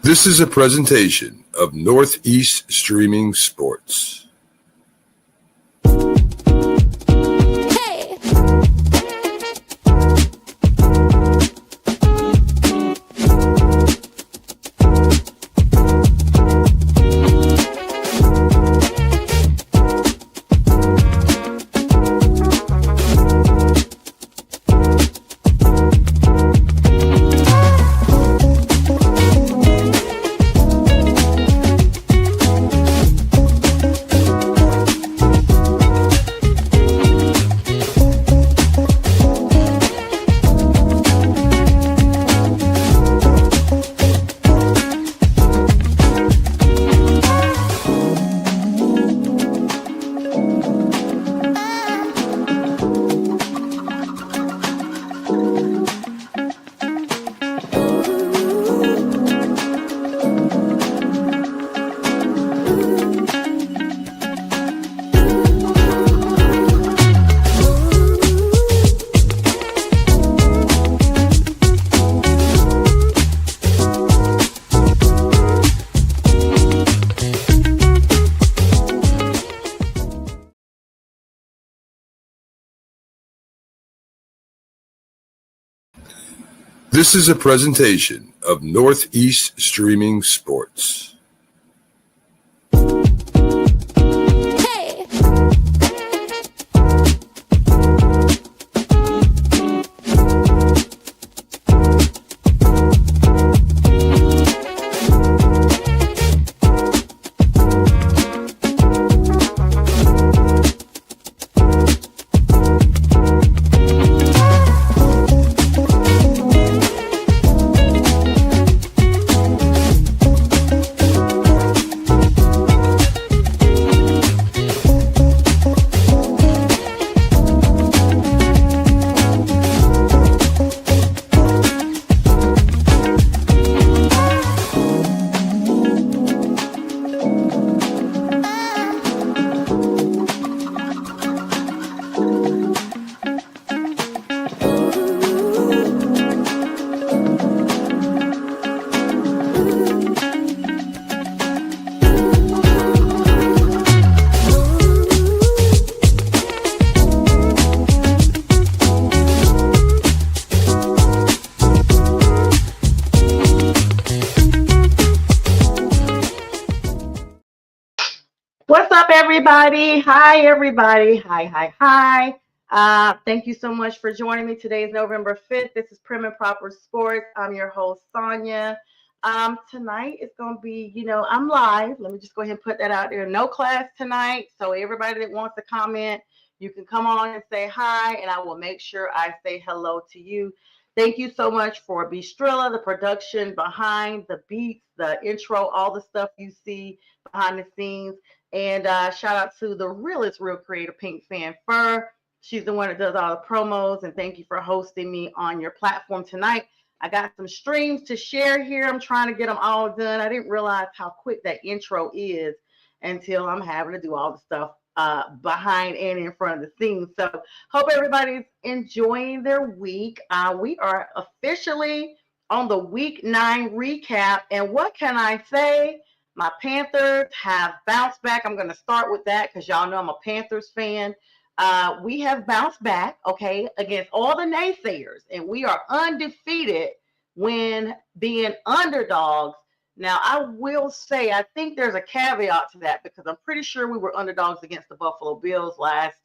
This is a presentation of Northeast Streaming Sports. This is a presentation of Northeast Streaming Sports. What's up, everybody? Hi, everybody. Hi. Thank you so much for joining me. Today is November 5th. This is Prim and Proper Sports. I'm your host, Sonja. Tonight is going to be, I'm live. Let me just go ahead and put that out there. No class tonight. So everybody that wants to comment, you can come on and say hi, and I will make sure I say hello to you. Thank you so much for Bistrilla, the production behind the beats, the intro, all the stuff you see behind the scenes. And shout out to the realest real creator, Pink Fan Fur. She's the one that does all the promos. And thank you for hosting me on your platform tonight. I got some streams to share here. I'm trying to get them all done. I didn't realize how quick that intro is until I'm having to do all the stuff behind and in front of the scenes. So hope everybody's enjoying their week. We are officially on the week 9 recap. And what can I say? My Panthers have bounced back. I'm going to start with that because y'all know I'm a Panthers fan. We have bounced back, okay, against all the naysayers, and we are undefeated when being underdogs. Now, I will say, I think there's a caveat to that because I'm pretty sure we were underdogs against the Buffalo Bills last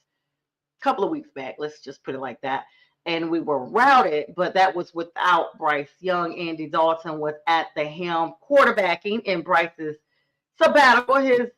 couple of weeks back. Let's just put it like that. And we were routed, but that was without Bryce Young. Andy Dalton was at the helm quarterbacking in Bryce's sabbatical, his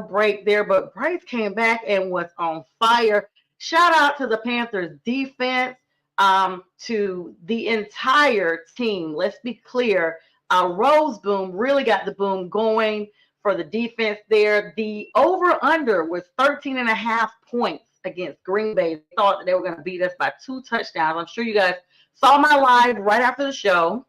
break there. But Bryce came back and was on fire. Shout out to the Panthers defense, to the entire team. Let's be clear. Rose Boom really got the boom going for the defense there. The over-under was 13.5 points against Green Bay. They thought that they were going to beat us by 2 touchdowns. I'm sure you guys saw my live right after the show.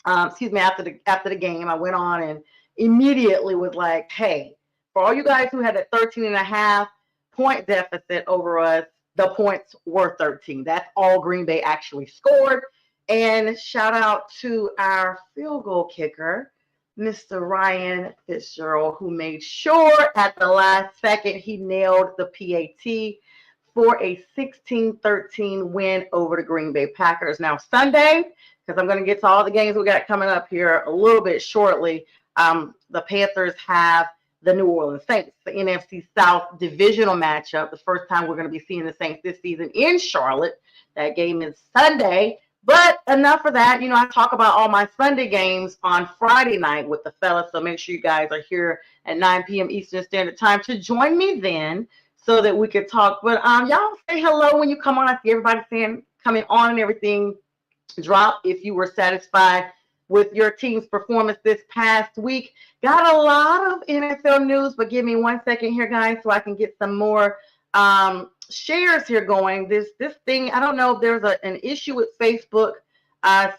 After the game, I went on and immediately was like, hey, for all you guys who had a 13.5 point deficit over us, the points were 13. That's all Green Bay actually scored. And shout out to our field goal kicker, Mr. Ryan Fitzgerald, who made sure at the last second he nailed the PAT for a 16-13 win over the Green Bay Packers. Now, Sunday, because I'm going to get to all the games we got coming up here a little bit shortly, the Panthers have the New Orleans Saints, the NFC South divisional matchup. The first time we're going to be seeing the Saints this season in Charlotte. That game is Sunday. But enough of that. You know, I talk about all my Sunday games on Friday night with the fellas. So make sure you guys are here at 9 p.m. Eastern Standard Time to join me then so that we could talk. But y'all say hello when you come on. I see everybody saying coming on and everything. Drop if you were satisfied with your team's performance this past week. Got a lot of NFL news, but give me 1 second here, guys, so I can get some more shares here going. This thing, I don't know if there's an issue with Facebook.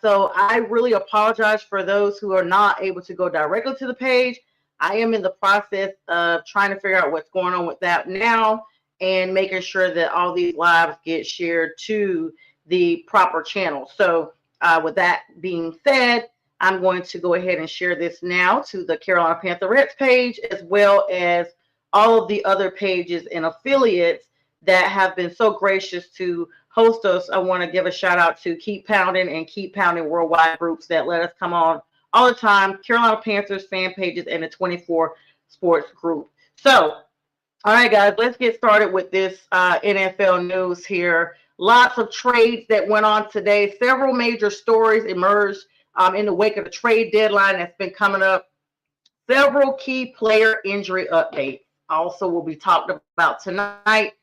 So I really apologize for those who are not able to go directly to the page. I am in the process of trying to figure out what's going on with that now and making sure that all these lives get shared to the proper channel. So with that being said, I'm going to go ahead and share this now to the Carolina Panthers page, as well as all of the other pages and affiliates that have been so gracious to host us. I want to give a shout out to Keep Pounding and Keep Pounding Worldwide groups that let us come on all the time, Carolina Panthers fan pages and the 24 Sports group. So, all right, guys, let's get started with this NFL news here. Lots of trades that went on today. Several major stories emerged in the wake of the trade deadline that's been coming up. Several key player injury updates also will be talked about tonight.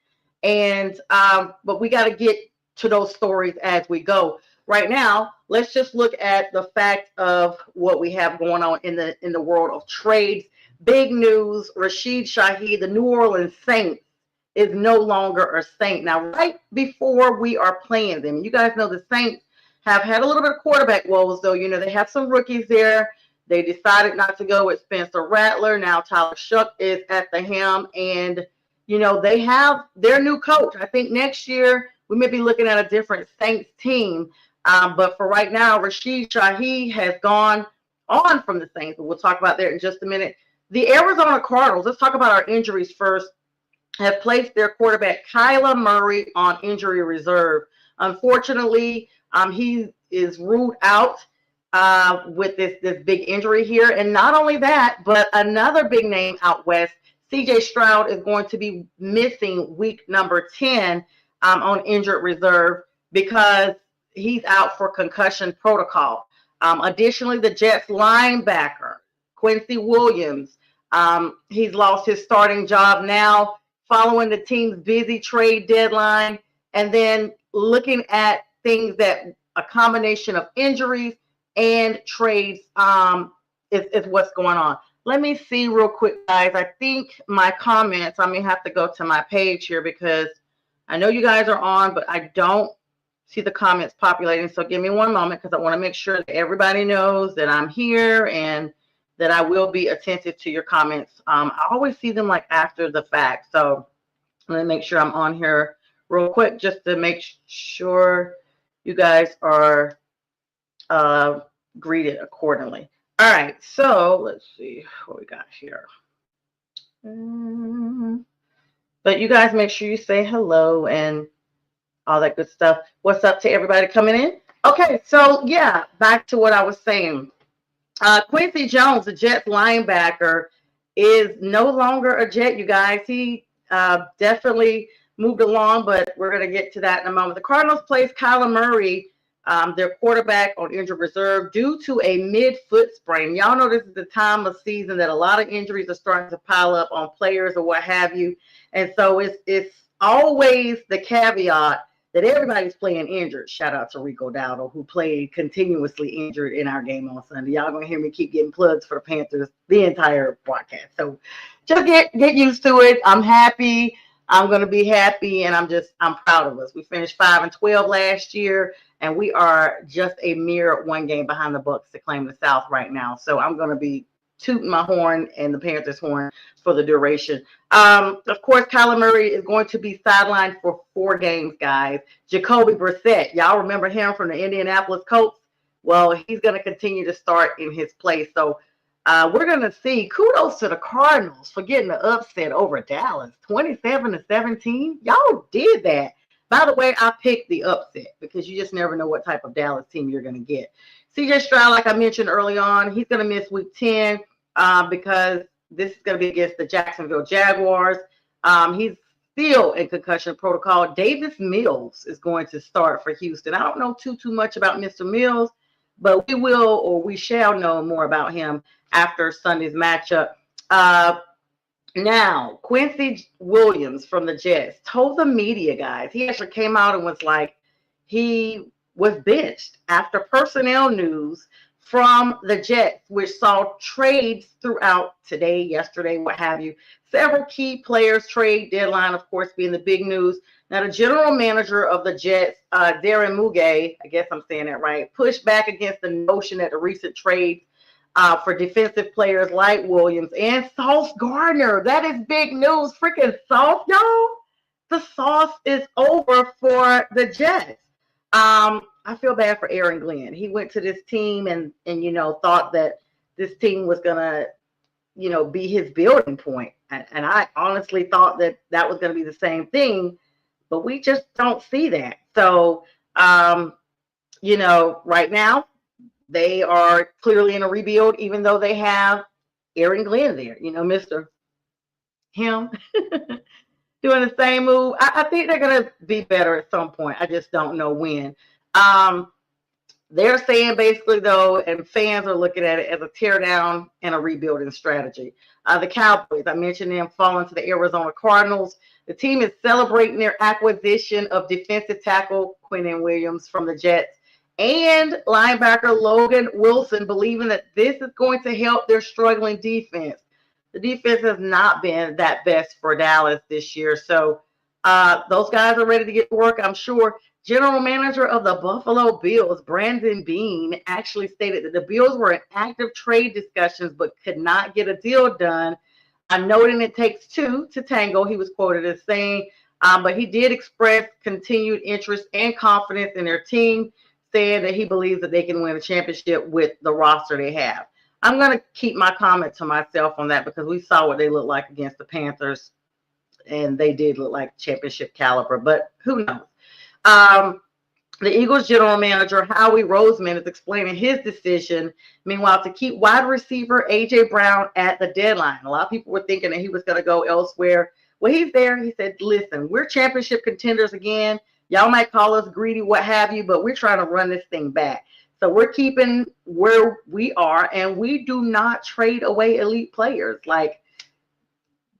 And but we got to get to those stories as we go. Right now, let's just look at the fact of what we have going on in the world of trades. Big news: Rashid Shaheed, the New Orleans Saints, is no longer a Saint. Now, right before we are playing them, you guys know the Saints have had a little bit of quarterback woes, though. You know, they have some rookies there. They decided not to go with Spencer Rattler. Now Tyler Shough is at the helm, and you know, they have their new coach. I think next year we may be looking at a different Saints team. But for right now, Rashid Shaheed has gone on from the Saints. We'll talk about that in just a minute. The Arizona Cardinals, let's talk about our injuries first, have placed their quarterback Kyler Murray on injury reserve. Unfortunately, he is ruled out with this big injury here. And not only that, but another big name out west, CJ Stroud, is going to be missing week number 10 on injured reserve because he's out for concussion protocol. Additionally, the Jets linebacker, Quincy Williams, he's lost his starting job now following the team's busy trade deadline. And then looking at things that a combination of injuries and trades is what's going on. Let me see real quick, guys. I think my comments, I may have to go to my page here because I know you guys are on, but I don't see the comments populating. So give me one moment because I want to make sure that everybody knows that I'm here and that I will be attentive to your comments. I always see them like after the fact. So let me make sure I'm on here real quick just to make sure you guys are greeted accordingly. All right, so let's see what we got here. But you guys make sure you say hello and all that good stuff. What's up to everybody coming in? Okay, so yeah, back to what I was saying. Quincy Jones, the Jets linebacker, is no longer a Jet, you guys. He definitely moved along, but we're going to get to that in a moment. The Cardinals placed Kyler Murray, their quarterback, on injured reserve due to a mid-foot sprain. Y'all know this is the time of season that a lot of injuries are starting to pile up on players or what have you. And so it's always the caveat that everybody's playing injured. Shout out to Rico Dowdle, who played continuously injured in our game on Sunday. Y'all gonna hear me keep getting plugs for the Panthers the entire broadcast. So just get used to it. I'm happy. I'm gonna be happy, and I'm proud of us. We finished 5-12 last year, and we are just a mere one game behind the Bucs to claim the South right now. So I'm gonna be tooting my horn and the Panthers' horn for the duration. Of course, Kyler Murray is going to be sidelined for 4 games, guys. Jacoby Brissett, y'all remember him from the Indianapolis Colts? Well, he's going to continue to start in his place. So We're going to see kudos to the Cardinals for getting the upset over Dallas, 27-17. Y'all did that. By the way, I picked the upset because you just never know what type of Dallas team you're going to get. CJ Stroud, like I mentioned early on, he's going to miss week 10 because this is going to be against the Jacksonville Jaguars. He's still in concussion protocol. Davis Mills is going to start for Houston. I don't know too much about Mr. Mills, but we will, or we shall know more about him after Sunday's matchup. Now, Quincy Williams from the Jets told the media, guys, he actually came out and was like, he was benched after personnel news from the Jets, which saw trades throughout today, yesterday, what have you. Several key players trade deadline, of course, being the big news. Now, the general manager of the Jets, Darren Muge, I guess I'm saying that right, pushed back against the notion that the recent trades for defensive players like Williams and Sauce Gardner. That is big news. Freaking Sauce, y'all. The sauce is over for the Jets. I feel bad for Aaron Glenn. He went to this team and thought that this team was gonna, be his building point. And I honestly thought that was gonna be the same thing, but we just don't see that. So, right now, they are clearly in a rebuild, even though they have Aaron Glenn there, Mr. Him doing the same move. I think they're going to be better at some point. I just don't know when. They're saying basically, though, and fans are looking at it as a teardown and a rebuilding strategy. The Cowboys, I mentioned them falling to the Arizona Cardinals. The team is celebrating their acquisition of defensive tackle Quinnen Williams from the Jets and linebacker Logan Wilson, believing that this is going to help their struggling defense. The defense has not been that best for Dallas this year. So those guys are ready to get to work, I'm sure. General manager of the Buffalo Bills, Brandon Beane, actually stated that the Bills were in active trade discussions but could not get a deal done. I'm noting it takes two to tango, he was quoted as saying, but he did express continued interest and confidence in their team, saying that he believes that they can win a championship with the roster they have. I'm going to keep my comment to myself on that because we saw what they looked like against the Panthers, and they did look like championship caliber, but who knows? The Eagles general manager, Howie Roseman, is explaining his decision, meanwhile, to keep wide receiver A.J. Brown at the deadline. A lot of people were thinking that he was going to go elsewhere. Well, he's there. He said, listen, we're championship contenders again. Y'all might call us greedy, what have you, but we're trying to run this thing back. So we're keeping where we are, and we do not trade away elite players. Like,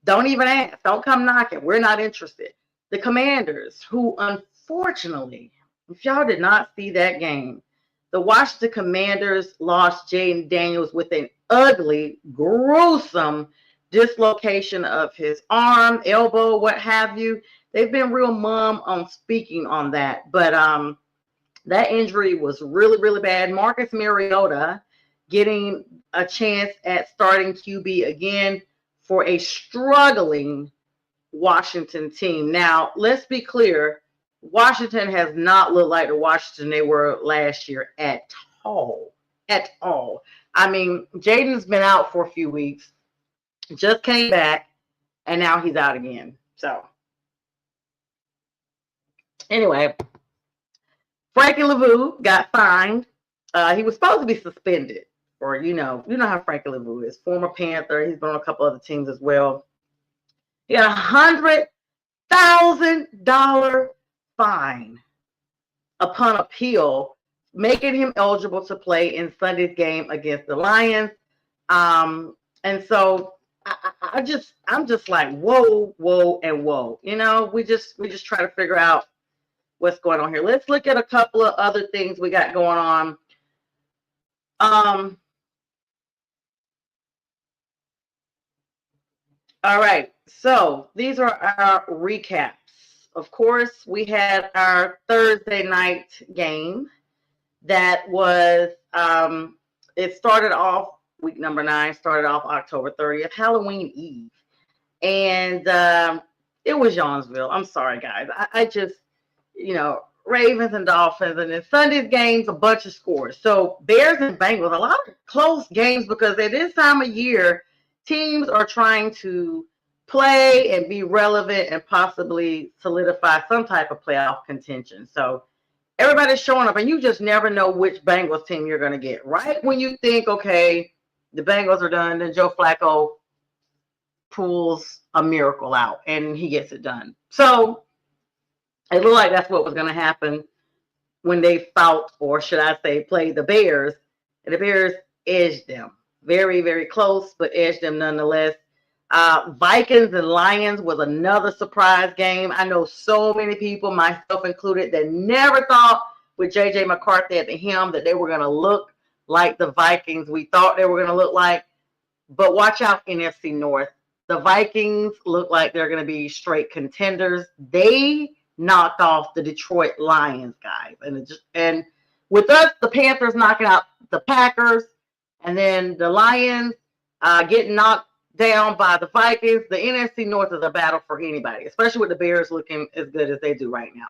don't even ask. Don't come knocking. We're not interested. The Commanders, who unfortunately, if y'all did not see that game, the Washington Commanders lost Jaden Daniels with an ugly, gruesome dislocation of his arm, elbow, what have you. They've been real mum on speaking on that. But that injury was really, really bad. Marcus Mariota getting a chance at starting QB again for a struggling Washington team. Now, let's be clear. Washington has not looked like the Washington they were last year at all. At all. I mean, Jaden's been out for a few weeks, just came back, and now he's out again. So, anyway, Frankie LaVue got fined. He was supposed to be suspended, or you know how Frankie LaVue is, former Panther. He's been on a couple other teams as well. He got $100,000 fine upon appeal, making him eligible to play in Sunday's game against the Lions. And so I'm just like, whoa, and whoa. We just try to figure out what's going on here. Let's look at a couple of other things we got going on. All right, so these are our recaps. Of course, we had our Thursday night game that was, it started off, week number 9, started off October 30th, Halloween Eve. And it was Youngsville. I'm sorry, guys. I just, Ravens and Dolphins, and then Sunday's games, a bunch of scores. So Bears and Bengals, a lot of close games because at this time of year, teams are trying to play and be relevant and possibly solidify some type of playoff contention. So everybody's showing up, and you just never know which Bengals team you're going to get. Right when you think, okay, the Bengals are done, then Joe Flacco pulls a miracle out, and he gets it done. So it looked like that's what was going to happen when they fought, or should I say, played the Bears. And the Bears edged them. Very, very close, but edged them nonetheless. Vikings and Lions was another surprise game. I know so many people, myself included, that never thought with J.J. McCarthy at the helm that they were going to look like the Vikings we thought they were going to look like. But watch out, NFC North. The Vikings look like they're going to be straight contenders. They knocked off the Detroit Lions, guys. And with us, the Panthers knocking out the Packers, and then the Lions getting knocked down by the Vikings. The NFC North is a battle for anybody, especially with the Bears looking as good as they do right now.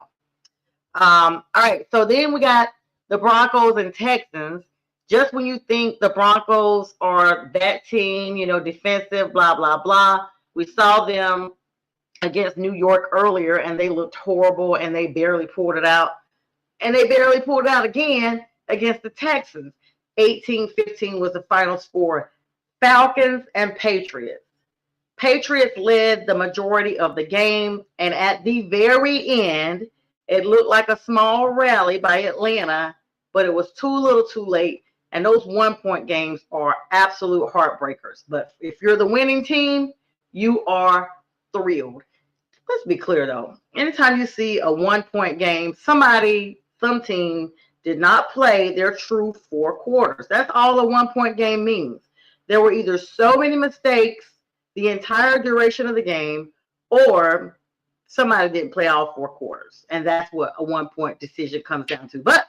All right, so then we got the Broncos and Texans. Just when you think the Broncos are that team, defensive, blah, blah, blah, we saw them against New York earlier, and they looked horrible, and they barely pulled it out. And they barely pulled it out again against the Texans. 18-15 was the final score. Falcons and Patriots. Patriots led the majority of the game, and at the very end, it looked like a small rally by Atlanta, but it was too little too late. And those one-point games are absolute heartbreakers. But if you're the winning team, you are thrilled. Let's be clear, though. Anytime you see a one-point game, some team did not play their true 4 quarters. That's all a one-point game means. There were either so many mistakes the entire duration of the game, or somebody didn't play all 4 quarters. And that's what a one-point decision comes down to. But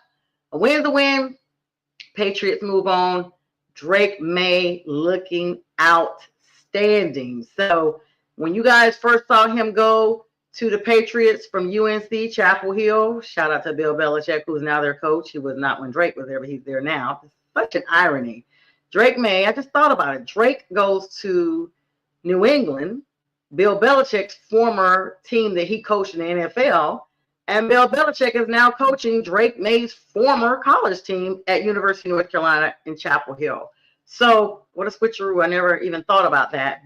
a win's a win. Patriots move on. Drake May looking outstanding. So when you guys first saw him go to the Patriots from UNC Chapel Hill, shout out to Bill Belichick, who's now their coach. He was not when Drake was there, but he's there now. It's such an irony. Drake May, I just thought about it. Drake goes to New England, Bill Belichick's former team that he coached in the NFL, and Bill Belichick is now coaching Drake May's former college team at University of North Carolina in Chapel Hill. So what a switcheroo. I never even thought about that.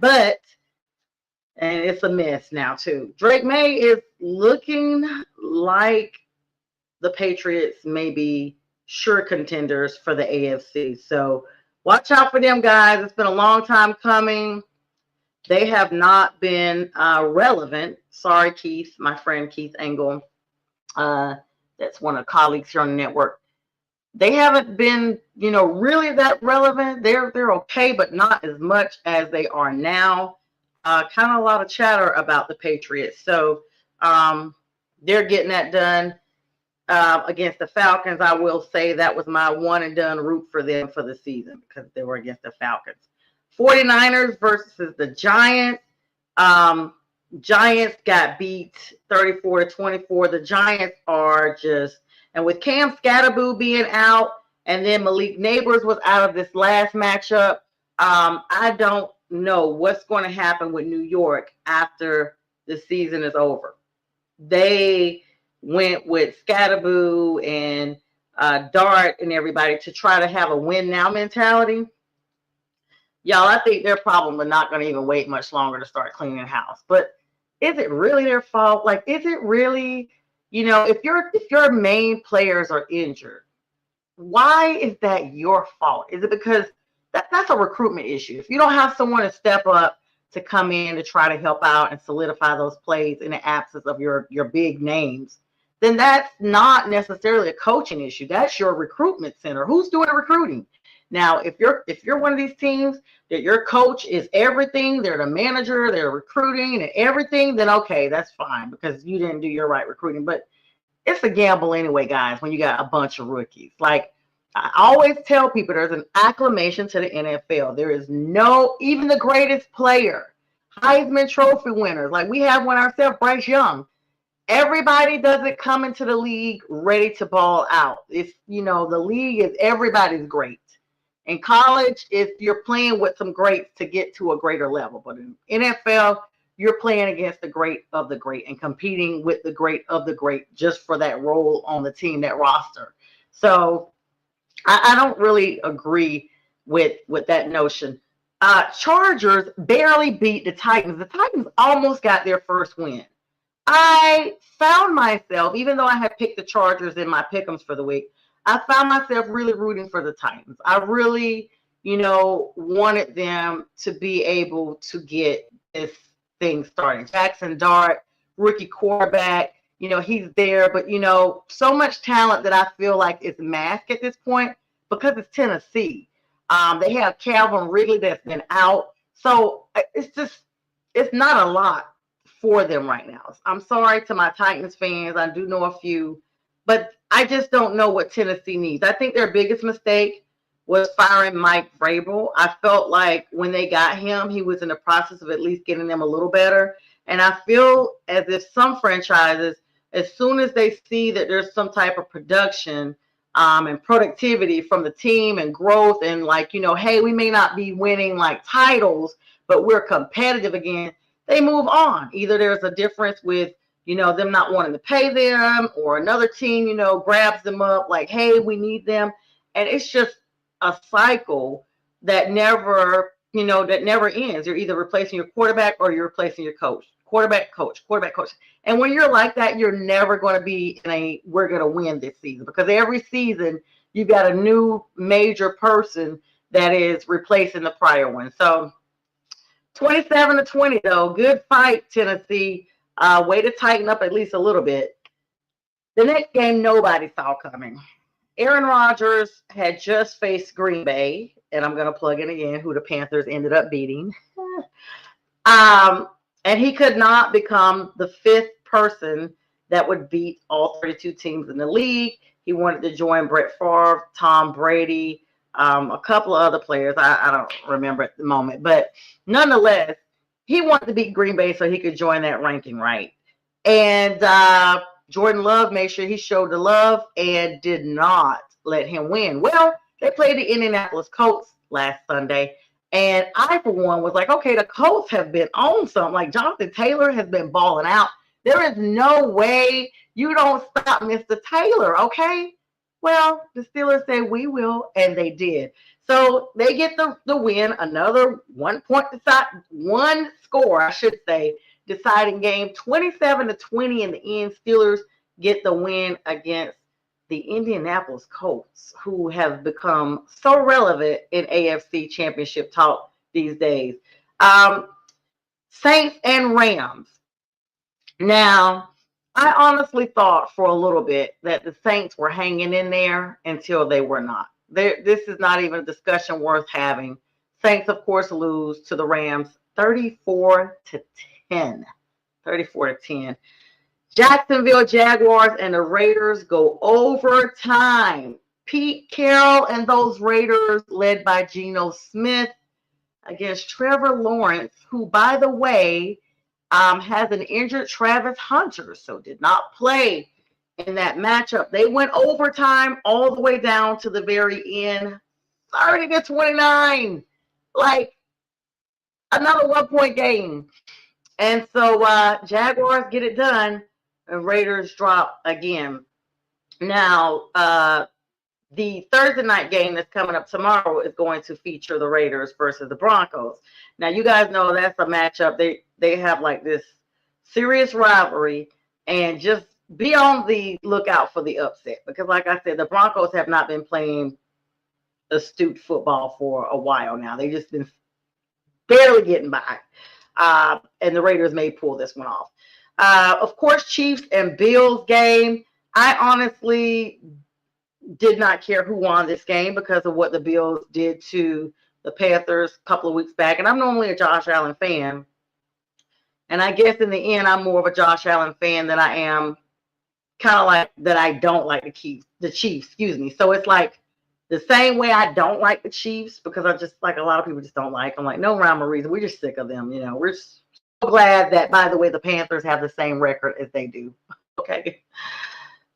And it's a mess now, too. Drake May is looking like the Patriots may be sure contenders for the AFC. So watch out for them, guys. It's been a long time coming. They have not been relevant. Sorry, Keith, my friend Keith Engel. That's one of the colleagues here on the network. They haven't been, really that relevant. They're okay, but not as much as they are now. Kind of a lot of chatter about the Patriots. So they're getting that done against the Falcons. I will say that was my one and done root for them for the season because they were against the Falcons. 49ers versus the Giants. Giants got beat 34-24. The Giants are just, and with Cam Scatterboo being out, and then Malik Neighbors was out of this last matchup, I don't know what's going to happen with New York after the season is over. They went with Scatterboo and Dart and everybody to try to have a win now mentality. Y'all, I think their problem are not going to even wait much longer to start cleaning house. But is it really their fault? Like, is it really, if your main players are injured, why is that your fault? Is it because that's a recruitment issue? If you don't have someone to step up to come in to try to help out and solidify those plays in the absence of your big names, then that's not necessarily a coaching issue. That's your recruitment center. Who's doing the recruiting? Now, if you're one of these teams that your coach is everything, they're the manager, they're recruiting and everything, then okay, that's fine because you didn't do your right recruiting. But it's a gamble anyway, guys, when you got a bunch of rookies. Like I always tell people, there's an acclamation to the NFL. There is even the greatest player, Heisman Trophy winners, like we have one ourselves, Bryce Young. everybody doesn't come into the league ready to ball out. It's, the league is everybody's great. In college, if you're playing with some greats to get to a greater level, but in NFL, you're playing against the great of the great and competing with the great of the great just for that role on the team, that roster. So I don't really agree with that notion. Chargers barely beat the Titans. The Titans almost got their first win. I found myself, even though I had picked the Chargers in my pick'ems for the week, I found myself really rooting for the Titans. I really, wanted them to be able to get this thing started. Jackson Dart, rookie quarterback, he's there, but so much talent that I feel like is masked at this point because it's Tennessee. They have Calvin Ridley that's been out. So it's not a lot for them right now. I'm sorry to my Titans fans. I do know a few, but I just don't know what Tennessee needs. I think their biggest mistake was firing Mike Vrabel. I felt like when they got him, he was in the process of at least getting them a little better. And I feel as if some franchises, as soon as they see that there's some type of production and productivity from the team and growth and hey, we may not be winning like titles, but we're competitive again, they move on. Either there's a difference with, them not wanting to pay them, or another team, grabs them up like, hey, we need them. And it's just a cycle that never ends. You're either replacing your quarterback or you're replacing your coach. Quarterback, coach, quarterback, coach. And when you're like that, you're never going to be we're going to win this season, because every season you got a new major person that is replacing the prior one. So 27-20 though, good fight, Tennessee. Way to tighten up at least a little bit. The next game nobody saw coming. Aaron Rodgers had just faced Green Bay, and I'm going to plug in again who the Panthers ended up beating. And he could not become the fifth person that would beat all 32 teams in the league. He wanted to join Brett Favre, Tom Brady, a couple of other players. I don't remember at the moment. But nonetheless, he wanted to beat Green Bay so he could join that ranking, right? And Jordan Love made sure he showed the love and did not let him win. Well, they played the Indianapolis Colts last Sunday. And I, for one, was like, okay, the Colts have been on something. Like, Jonathan Taylor has been balling out. There is no way you don't stop Mr. Taylor, okay? Well, the Steelers said we will, and they did. So they get the win, another 1 point one score, I should say, deciding game, 27-20 in the end. Steelers get the win against the Indianapolis Colts, who have become so relevant in AFC Championship talk these days. Saints and Rams. Now, I honestly thought for a little bit that the Saints were hanging in there until they were not. This is not even a discussion worth having. Saints, of course, lose to the Rams 34-10. 34-10. Jacksonville Jaguars and the Raiders go overtime. Pete Carroll and those Raiders, led by Geno Smith, against Trevor Lawrence, who, by the way, has an injured Travis Hunter, so did not play in that matchup. They went overtime all the way down to the very end, 30-29, like another 1 point game. And so Jaguars get it done, and Raiders drop again. Now, the Thursday night game that's coming up tomorrow is going to feature the Raiders versus the Broncos. Now, you guys know that's a matchup. They have like this serious rivalry, and just be on the lookout for the upset, because like I said, the Broncos have not been playing astute football for a while now. They've just been barely getting by. And the Raiders may pull this one off. Of course, Chiefs and Bills game. I honestly did not care who won this game because of what the Bills did to the Panthers a couple of weeks back. And I'm normally a Josh Allen fan. And I guess in the end, I'm more of a Josh Allen fan than I am kind of like that I don't like the Chiefs, excuse me. So it's like the same way I don't like the Chiefs, because I just, like, a lot of people just don't like them. Like, no rhyme or reason. We're just sick of them, We're so glad that, by the way, the Panthers have the same record as they do. okay,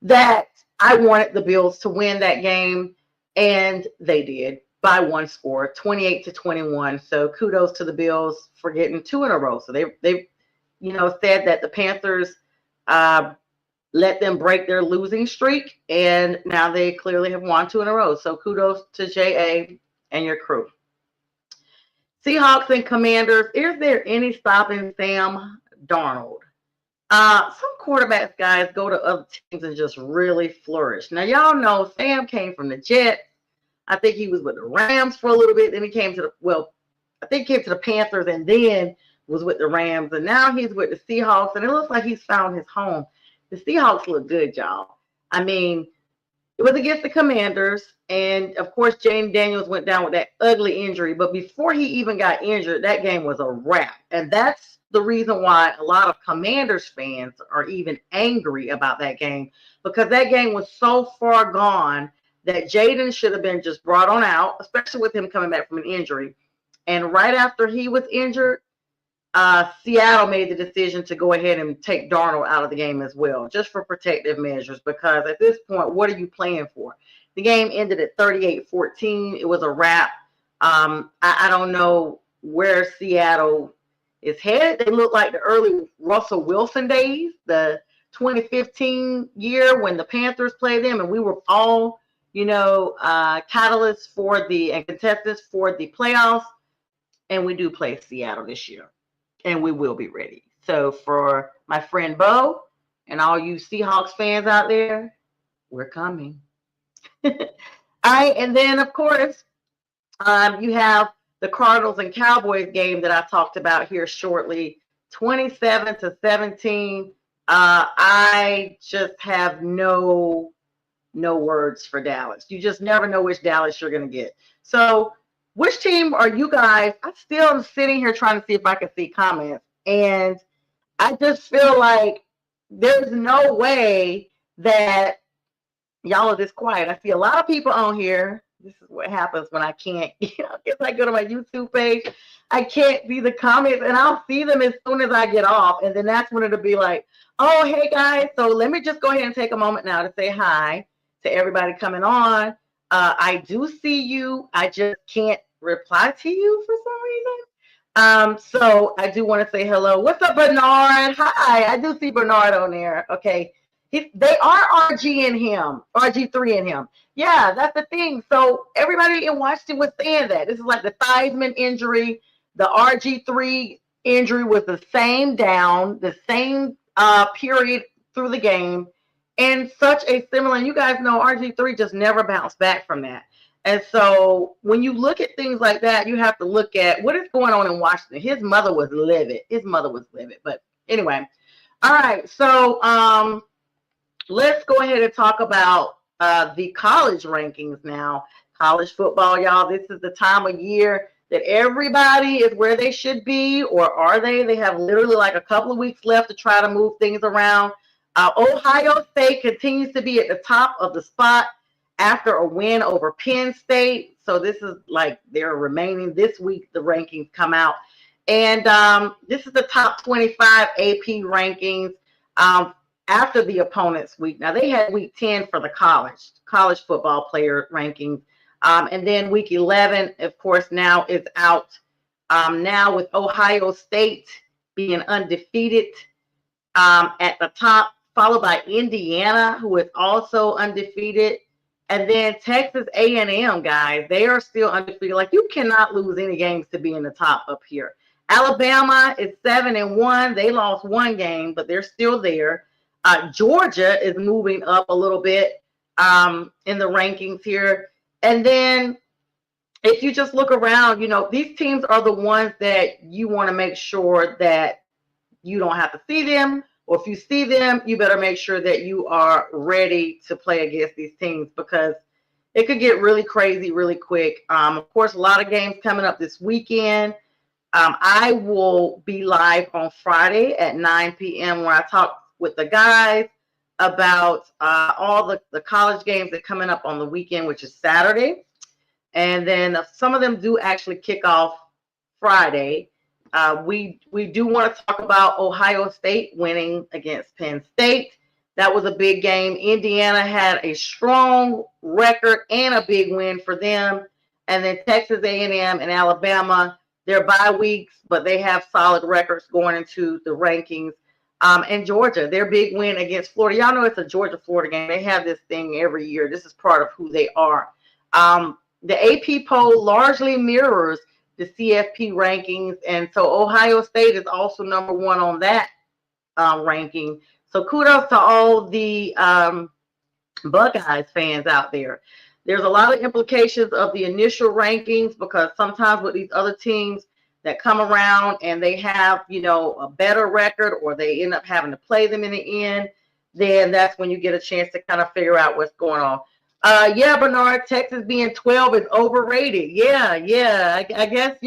that I wanted the Bills to win that game, and they did by one score, 28-21. So kudos to the Bills for getting two in a row. So they said that the Panthers let them break their losing streak, and now they clearly have won two in a row. So kudos to JA and your crew. Seahawks and Commanders. Is there any stopping Sam Darnold? Some quarterbacks, guys, go to other teams and just really flourish. Now, y'all know Sam came from the Jets. I think he was with the Rams for a little bit. Then he came to the Panthers and then was with the Rams. And now he's with the Seahawks. And it looks like he's found his home. The Seahawks look good, y'all. I mean, it was against the Commanders. And, of course, Jane Daniels went down with that ugly injury. But before he even got injured, that game was a wrap. And that's the reason why a lot of Commanders fans are even angry about that game, because that game was so far gone that Jaden should have been just brought on out, especially with him coming back from an injury. And right after he was injured, Seattle made the decision to go ahead and take Darnold out of the game as well, just for protective measures, because at this point, what are you playing for? The game ended at 38-14. It was a wrap. I don't know where Seattle is headed. They look like the early Russell Wilson days, the 2015 year when the Panthers played them, and we were all, catalysts and contestants for the playoffs. And we do play Seattle this year, and we will be ready. So for my friend Bo and all you Seahawks fans out there, we're coming. All right, and then of course, you have the Cardinals and Cowboys game that I talked about here shortly, 27-17. I just have no words for Dallas. You just never know which Dallas you're going to get. So which team are you guys? I still am sitting here trying to see if I can see comments. And I just feel like there's no way that y'all are this quiet. I see a lot of people on here. This is what happens when I can't, if I go to my YouTube page, I can't see the comments, and I'll see them as soon as I get off. And then that's when it'll be like, oh, hey guys. So let me just go ahead and take a moment now to say hi to everybody coming on. I do see you. I just can't reply to you for some reason. So I do want to say hello. What's up, Bernard? Hi. I do see Bernard on there. Okay. They are RG3 in him. Yeah, that's the thing. So everybody in Washington was saying that. This is like the Theismann injury. The RG3 injury was the same down, the same period through the game. And such a similar, and you guys know RG3 just never bounced back from that. And so when you look at things like that, you have to look at what is going on in Washington. His mother was livid. But anyway, all right. So let's go ahead and talk about the college rankings now. College football, y'all. This is the time of year that everybody is where they should be, or are they? They have literally like a couple of weeks left to try to move things around. Ohio State continues to be at the top of the spot after a win over Penn State. So this is like they're remaining this week. The rankings come out. And this is the top 25 AP rankings after the opponent's week. Now, they had week 10 for the college football player rankings. And then week 11, of course, now is out. Now with Ohio State being undefeated at the top, followed by Indiana, who is also undefeated. And then Texas A&M, guys, they are still undefeated. Like, you cannot lose any games to be in the top up here. Alabama is 7-1. They lost one game, but they're still there. Georgia is moving up a little bit in the rankings here. And then if you just look around, these teams are the ones that you want to make sure that you don't have to see them. Or if you see them, you better make sure that you are ready to play against these teams, because it could get really crazy really quick. Of course, a lot of games coming up this weekend. I will be live on Friday at 9 p.m. where I talk with the guys about all the college games that are coming up on the weekend, which is Saturday. And then some of them do actually kick off Friday. We do want to talk about Ohio State winning against Penn State. That was a big game. Indiana had a strong record and a big win for them. And then Texas A&M and Alabama, they're bye weeks, but they have solid records going into the rankings. And Georgia, their big win against Florida. Y'all know it's a Georgia-Florida game. They have this thing every year. This is part of who they are. The AP poll largely mirrors the CFP rankings, and so Ohio State is also number one on that ranking. So kudos to all the Buckeyes fans out there. There's a lot of implications of the initial rankings because sometimes with these other teams that come around and they have, a better record or they end up having to play them in the end, then that's when you get a chance to kind of figure out what's going on. Yeah, Bernard, Texas being 12 is overrated. Yeah. I guess,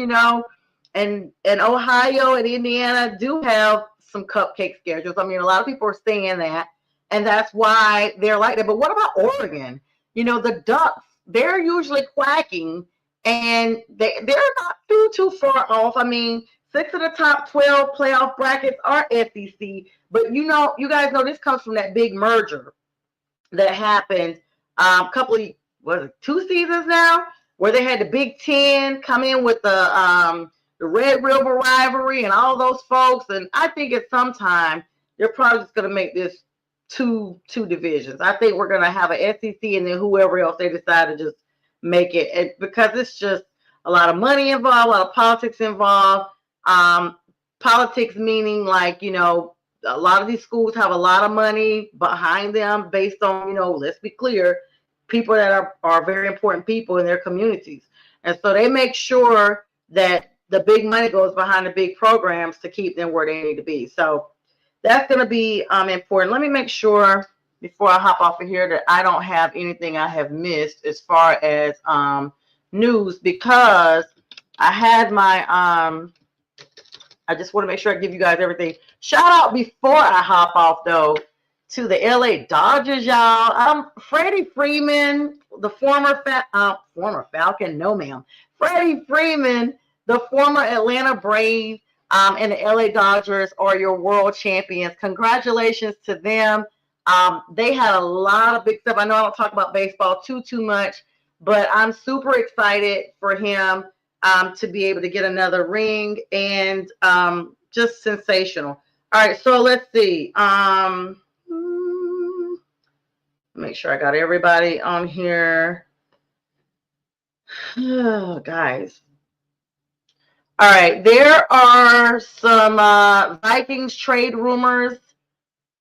and Ohio and Indiana do have some cupcake schedules. I mean, a lot of people are saying that, and that's why they're like that. But what about Oregon? The Ducks, they're usually quacking, and they're not too far off. I mean, 6 of the top 12 playoff brackets are SEC, but you guys know this comes from that big merger that happened a couple of, was it 2 seasons now, where they had the Big Ten come in with the Red River rivalry and all those folks. And I think at some time they're probably just going to make this two divisions. I think we're going to have an SEC and then whoever else they decide to just make it, because it's just a lot of money involved, a lot of politics involved. Politics meaning like, a lot of these schools have a lot of money behind them based on, let's be clear, people that are very important people in their communities. And so they make sure that the big money goes behind the big programs to keep them where they need to be. So that's going to be important. Let me make sure before I hop off of here that I don't have anything I have missed as far as news, because I had my I just want to make sure I give you guys everything. Shout out before I hop off, though, to the LA Dodgers, y'all. Freddie Freeman, the former Falcon, no ma'am. Freddie Freeman, the former Atlanta Braves, and the LA Dodgers are your world champions. Congratulations to them. They had a lot of big stuff. I know I don't talk about baseball too much, but I'm super excited for him to be able to get another ring, and just sensational. All right, so let's see. Make sure I got everybody on here. Oh, guys. All right, there are some Vikings trade rumors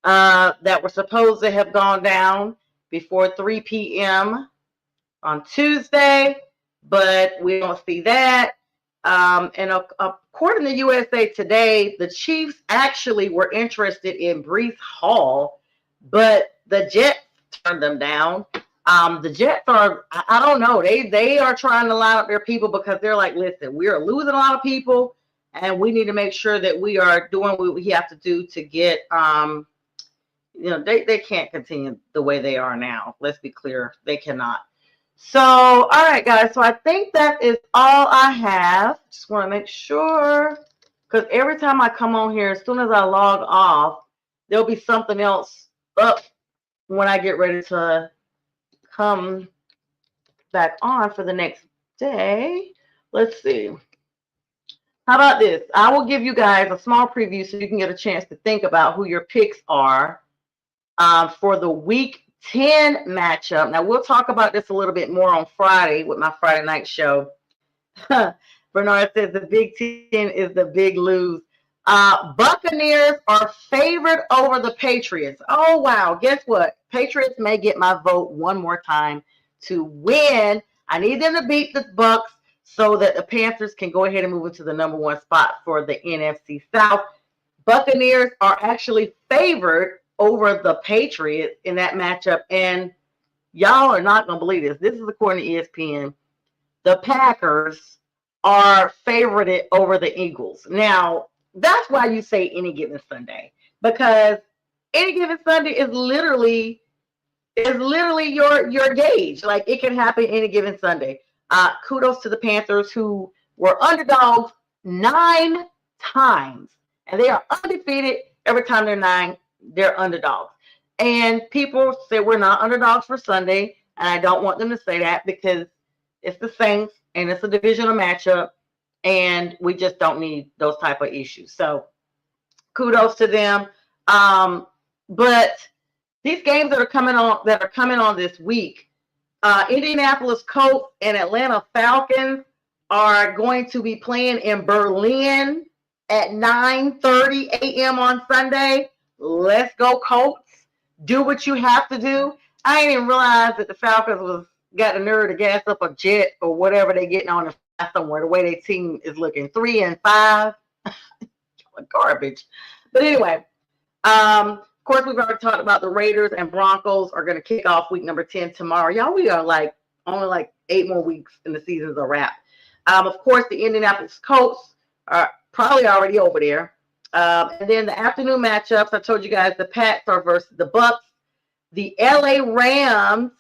that were supposed to have gone down before 3 p.m. on Tuesday, but we don't see that. And according to USA Today, the Chiefs actually were interested in Breece Hall, but the Jets turned them down. The Jets are, I don't know, they are trying to line up their people because they're like, listen, we are losing a lot of people, and we need to make sure that we are doing what we have to do to get, they can't continue the way they are now. Let's be clear, they cannot. So, all right, guys. So I think that is all I have. Just want to make sure, because every time I come on here, as soon as I log off, there'll be something else up when I get ready to come back on for the next day. Let's see. How about this? I will give you guys a small preview so you can get a chance to think about who your picks are for the Week 10 matchup. Now, we'll talk about this a little bit more on Friday with my Friday night show. Bernard says the Big 10 is the big lose. Buccaneers are favored over the Patriots. Oh, wow. Guess what? Patriots may get my vote one more time to win. I need them to beat the Bucs so that the Panthers can go ahead and move into the number 1 spot for the NFC South. Buccaneers are actually favored over the Patriots in that matchup, and y'all are not going to believe this. This is according to ESPN. The Packers are favored over the Eagles. Now, that's why you say any given Sunday, because any given Sunday is literally your gauge. Like, it can happen any given Sunday. Kudos to the Panthers, who were underdogs 9 times, and they are undefeated every time they're underdogs. And people say we're not underdogs for Sunday, and I don't want them to say that because it's the Saints and it's a divisional matchup, and we just don't need those type of issues. So kudos to them. But these games that are coming on this week, Indianapolis Colts and Atlanta Falcons are going to be playing in Berlin at 9:30 a.m. on Sunday. Let's go Colts. Do what you have to do. I didn't even realize that the Falcons got the nerve to gas up a jet or whatever they're getting on the fly somewhere. The way their team is looking, 3-5, garbage. But anyway, of course, we've already talked about the Raiders and Broncos are going to kick off week number 10 tomorrow. Y'all, we are only 8 more weeks and the season's a wrap. Of course, the Indianapolis Colts are probably already over there. And then the afternoon matchups, I told you guys the Pats are versus the Bucks. The LA Rams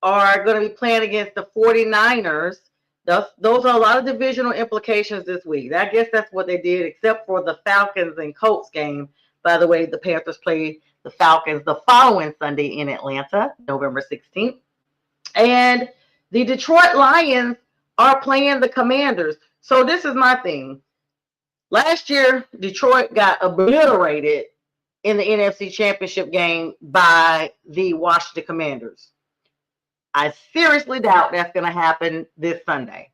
are going to be playing against the 49ers. Those are a lot of divisional implications this week. I guess that's what they did, except for the Falcons and Colts game. By the way, the Panthers play the Falcons the following Sunday in Atlanta, November 16th. And the Detroit Lions are playing the Commanders. So this is my thing. Last year, Detroit got obliterated in the NFC Championship game by the Washington Commanders. I seriously doubt that's going to happen this Sunday.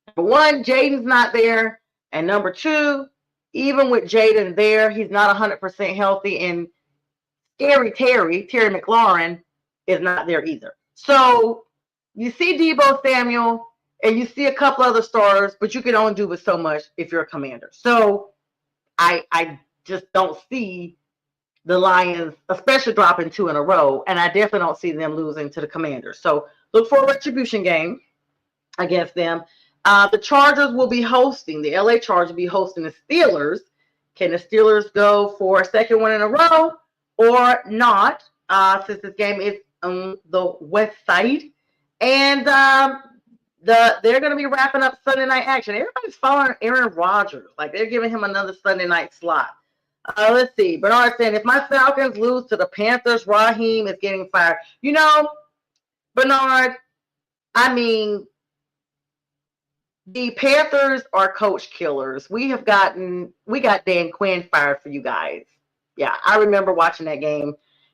Number one, Jaden's not there. And number two, even with Jaden there, he's not 100% healthy. And Terry McLaurin is not there either. So you see Deebo Samuel and you see a couple other stars, but you can only do with so much if you're a Commander. So I just don't see the Lions, especially dropping 2 in a row, and I definitely don't see them losing to the Commanders. So look for a retribution game against them. The Chargers will be hosting, the LA Chargers will be hosting the Steelers. Can the Steelers go for a second one in a row or not, since this game is on the west side? And they're going to be wrapping up Sunday night action. Everybody's following Aaron Rodgers. Like, they're giving him another Sunday night slot. Let's see. Bernard saying, if my Falcons lose to the Panthers, Raheem is getting fired. You know, Bernard, I mean, the Panthers are coach killers. We got Dan Quinn fired for you guys. Yeah, I remember watching that game.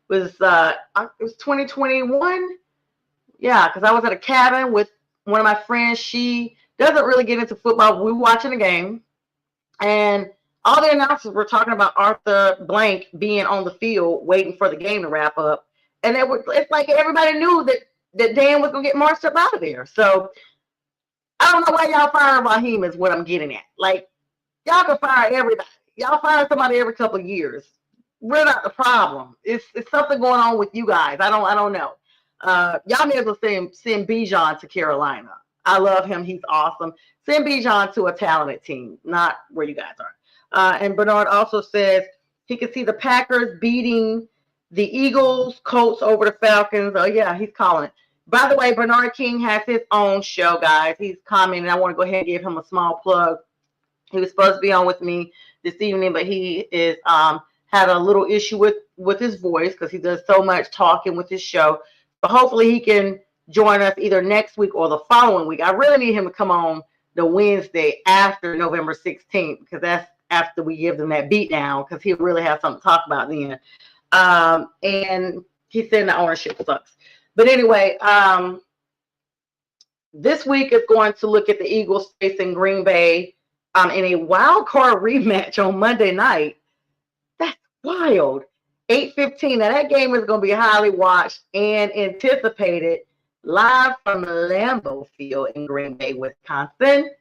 It was 2021. Yeah, because I was at a cabin with one of my friends. She doesn't really get into football. We were watching the game, and all the announcers were talking about Arthur Blank being on the field waiting for the game to wrap up. And it's like everybody knew that Dan was going to get marched up out of there. So I don't know why y'all firing Raheem is what I'm getting at. Like, y'all can fire everybody. Y'all fire somebody every couple of years. We're not the problem. It's something going on with you guys. I don't know. Y'all may as well send Bijan to Carolina. I love him. He's awesome. Send Bijan to a talented team, not where you guys are. And Bernard also says he could see the Packers beating the Eagles, Colts over the Falcons. Oh, yeah, he's calling it. By the way, Bernard King has his own show, guys. He's commenting. I want to go ahead and give him a small plug. He was supposed to be on with me this evening, but he is had a little issue with his voice because he does so much talking with his show. But hopefully he can join us either next week or the following week. I really need him to come on the Wednesday after November 16th because that's after we give them that beat down, because he'll really have something to talk about then. And he said the ownership sucks. But anyway, this week is going to look at the Eagles facing Green Bay in a wild card rematch on Monday night. That's wild. 8:15. Now that game is going to be highly watched and anticipated live from the Lambeau Field in Green Bay, Wisconsin.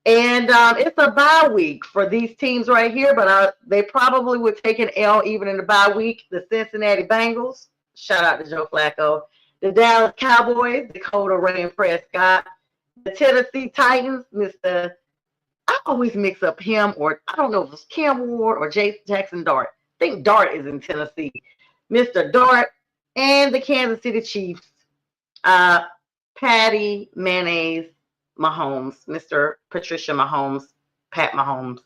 And it's a bye week for these teams right here, but they probably would take an L even in the bye week. The Cincinnati Bengals, shout out to Joe Flacco. The Dallas Cowboys, Dakota Ray and Prescott. The Tennessee Titans, I always mix up him, or I don't know if it's Cam Ward or Jackson Dart. I think Dart is in Tennessee. Mr. Dart and the Kansas City Chiefs. Patty Mayonnaise Mahomes, Mr. Patricia Mahomes, Pat Mahomes.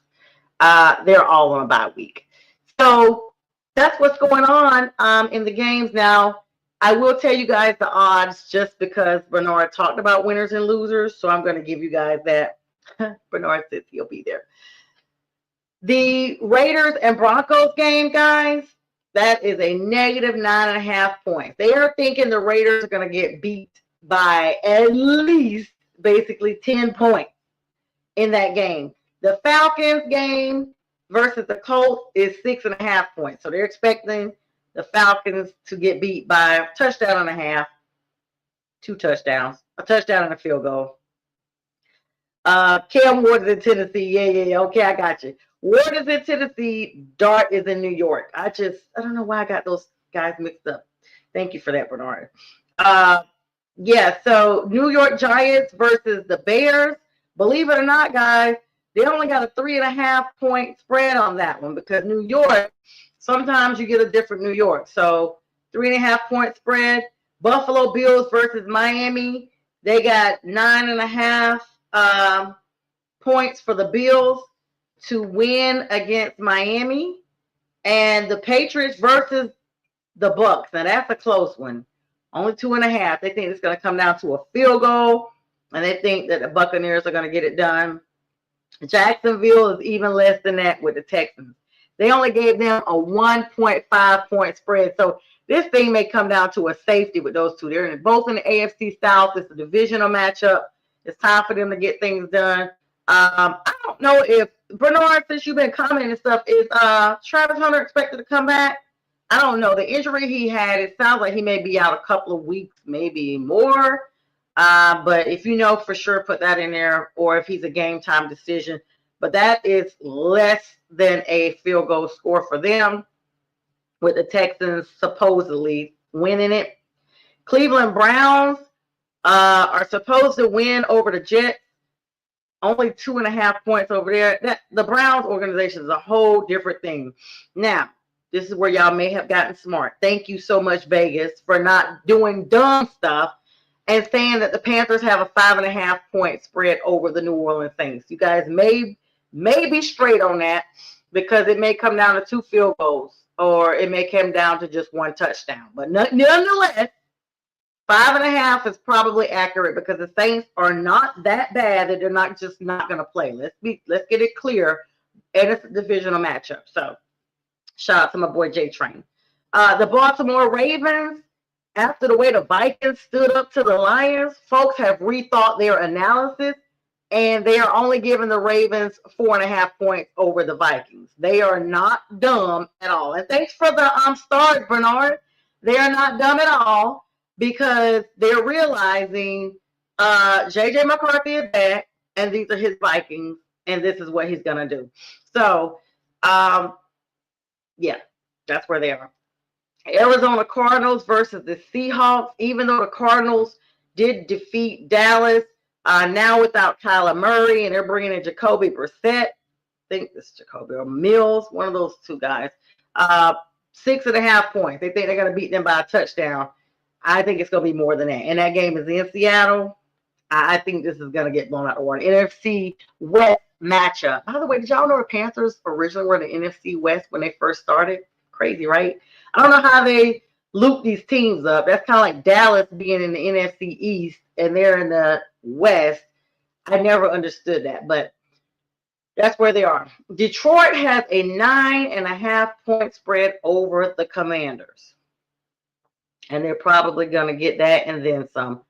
They're all on a bye week. So that's what's going on in the games now. I will tell you guys the odds just because Bernard talked about winners and losers, so I'm going to give you guys that. Bernard says he'll be there. The Raiders and Broncos game, guys, that is a negative 9.5 points. They are thinking the Raiders are going to get beat by at least basically 10 points in that game. The Falcons game versus the Colts is 6.5 points. So they're expecting the Falcons to get beat by a touchdown and a half, 2 touchdowns, a touchdown and a field goal. Cam Ward is in Tennessee. Yeah. Okay, I got you. Ward is in Tennessee. Dart is in New York. I don't know why I got those guys mixed up. Thank you for that, Bernard. Yeah, so New York Giants versus the Bears. Believe it or not, guys, they only got a 3.5 point spread on that one because New York, sometimes you get a different New York. So 3.5 point spread. Buffalo Bills versus Miami. They got 9.5 points for the Bills to win against Miami. And the Patriots versus the Bucks. Now that's a close one. Only 2.5. They think it's going to come down to a field goal, and they think that the Buccaneers are going to get it done. Jacksonville is even less than that with the Texans. They only gave them a 1.5 point spread. So this thing may come down to a safety with those two. They're both in the AFC South. It's a divisional matchup. It's time for them to get things done. I don't know if, Bernard, since you've been commenting and stuff, is Travis Hunter expected to come back? I don't know. The injury he had, it sounds like he may be out a couple of weeks, maybe more. But if you know for sure, put that in there, or if he's a game time decision. But that is less than a field goal score for them, with the Texans supposedly winning it. Cleveland Browns are supposed to win over the Jets. Only 2.5 points over there. The Browns organization is a whole different thing. Now, this is where y'all may have gotten smart. Thank you so much, Vegas, for not doing dumb stuff and saying that the Panthers have a 5.5 point spread over the New Orleans Saints. You guys may be straight on that because it may come down to 2 field goals or it may come down to just 1 touchdown. But nonetheless, 5.5 is probably accurate because the Saints are not that bad that they're not going to play. Let's get it clear. And it's a divisional matchup. So shout out to my boy J Train. The Baltimore Ravens, after the way the Vikings stood up to the Lions, folks have rethought their analysis, and they are only giving the Ravens 4.5 points over the Vikings. They are not dumb at all. And thanks for the start, Bernard. They are not dumb at all because they're realizing J.J. McCarthy is back, and these are his Vikings, and this is what he's going to do. So, yeah, that's where they are. Arizona Cardinals versus the Seahawks. Even though the Cardinals did defeat Dallas, now without Kyler Murray, and they're bringing in Jacoby Brissett. I think this is Jacoby or Mills, one of those 2 guys. 6.5 points. They think they're going to beat them by a touchdown. I think it's going to be more than that. And that game is in Seattle. I think this is going to get blown out of the water. NFC West matchup. By the way, did y'all know the Panthers originally were the NFC West when they first started? Crazy, right? I don't know how they loop these teams up. That's kind of like Dallas being in the NFC East and they're in the West. I never understood that, but that's where they are. Detroit has a 9.5 point spread over the Commanders. And they're probably going to get that and then some.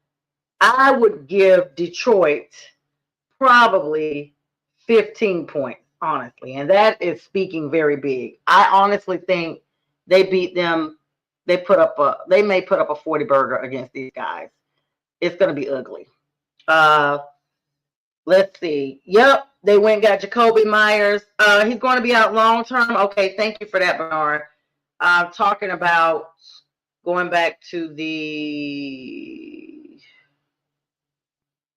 I would give Detroit probably 15 points, honestly. And that is speaking very big. I honestly think they beat them. They may put up a 40 burger against these guys. It's going to be ugly. Let's see. Yep, they went and got Jacoby Myers. He's going to be out long term. Okay, thank you for that, Bernard. Talking about going back to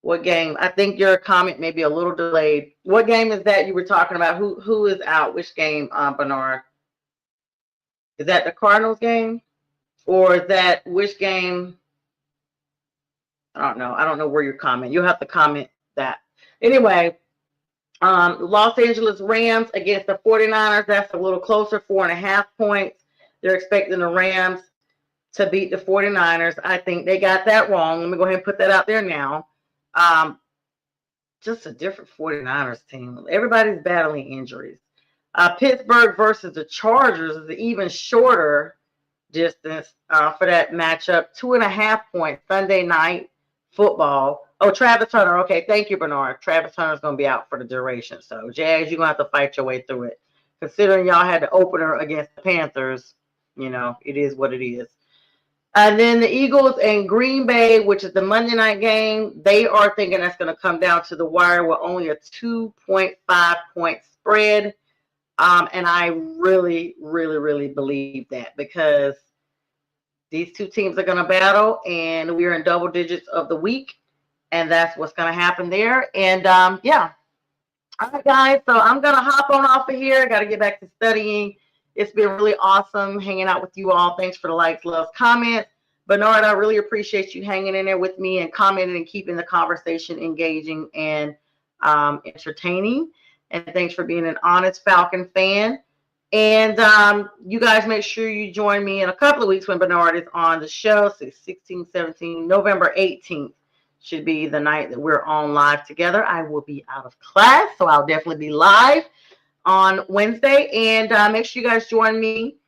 what game? I think your comment may be a little delayed. What game is that you were talking about? Who is out? Which game, Bernard? Is that the Cardinals game? Or is that which game? I don't know. I don't know where you're commenting. You'll have to comment that. Anyway, Los Angeles Rams against the 49ers. That's a little closer, 4.5 points. They're expecting the Rams to beat the 49ers. I think they got that wrong. Let me go ahead and put that out there now. Just a different 49ers team. Everybody's battling injuries. Pittsburgh versus the Chargers is an even shorter distance for that matchup. 2.5 points Sunday night football. Oh, Travis Hunter. Okay, thank you, Bernard. Travis Hunter's going to be out for the duration. So, Jags, you're going to have to fight your way through it. Considering y'all had the opener against the Panthers, it is what it is. And then the Eagles and Green Bay, which is the Monday night game, they are thinking that's going to come down to the wire with only a 2.5 point spread. And I really, really, really believe that because these two teams are going to battle, and we're in double digits of the week, and that's what's going to happen there. And yeah. All right, guys. So I'm going to hop on off of here. I got to get back to studying. It's been really awesome hanging out with you all. Thanks for the likes, loves, comments. Bernard, I really appreciate you hanging in there with me and commenting and keeping the conversation engaging and entertaining. And thanks for being an honest Falcon fan. And you guys make sure you join me in a couple of weeks when Bernard is on the show. So 16, 17, November 18th should be the night that we're on live together. I will be out of class, so I'll definitely be live on Wednesday. And make sure you guys join me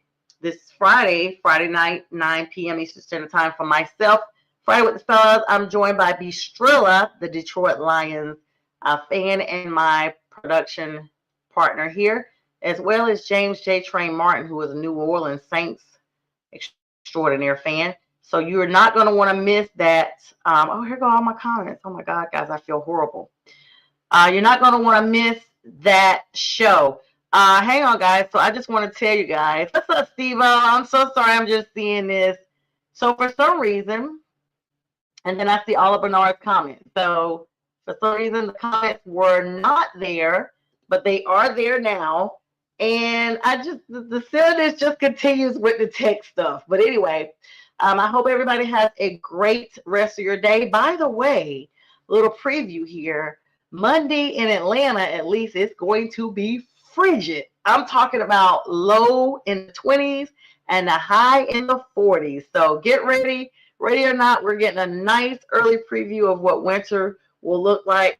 this Friday night, 9 p.m. Eastern Standard Time for myself. Friday with the Fellas, I'm joined by Strilla, the Detroit Lions fan and my production partner here, as well as James J. Train Martin, who is a New Orleans Saints extraordinaire fan. So you're not going to want to miss that. Oh, here go all my comments. Oh, my God, guys, I feel horrible. You're not going to want to miss that show. Hang on, guys. So I just want to tell you guys. What's up, Steve-O? I'm so sorry. I'm just seeing this. So for some reason, and then I see all of Bernard's comments. So for some reason, the comments were not there, but they are there now. And the silliness just continues with the tech stuff. But anyway, I hope everybody has a great rest of your day. By the way, a little preview here. Monday in Atlanta, at least, it's going to be frigid. I'm talking about low in the 20s and the high in the 40s. So get ready. Ready or not, we're getting a nice early preview of what winter will look like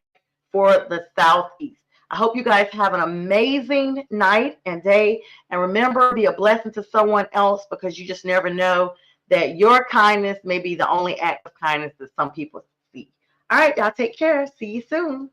for the Southeast. I hope you guys have an amazing night and day. And remember, be a blessing to someone else because you just never know that your kindness may be the only act of kindness that some people see. All right, y'all take care. See you soon.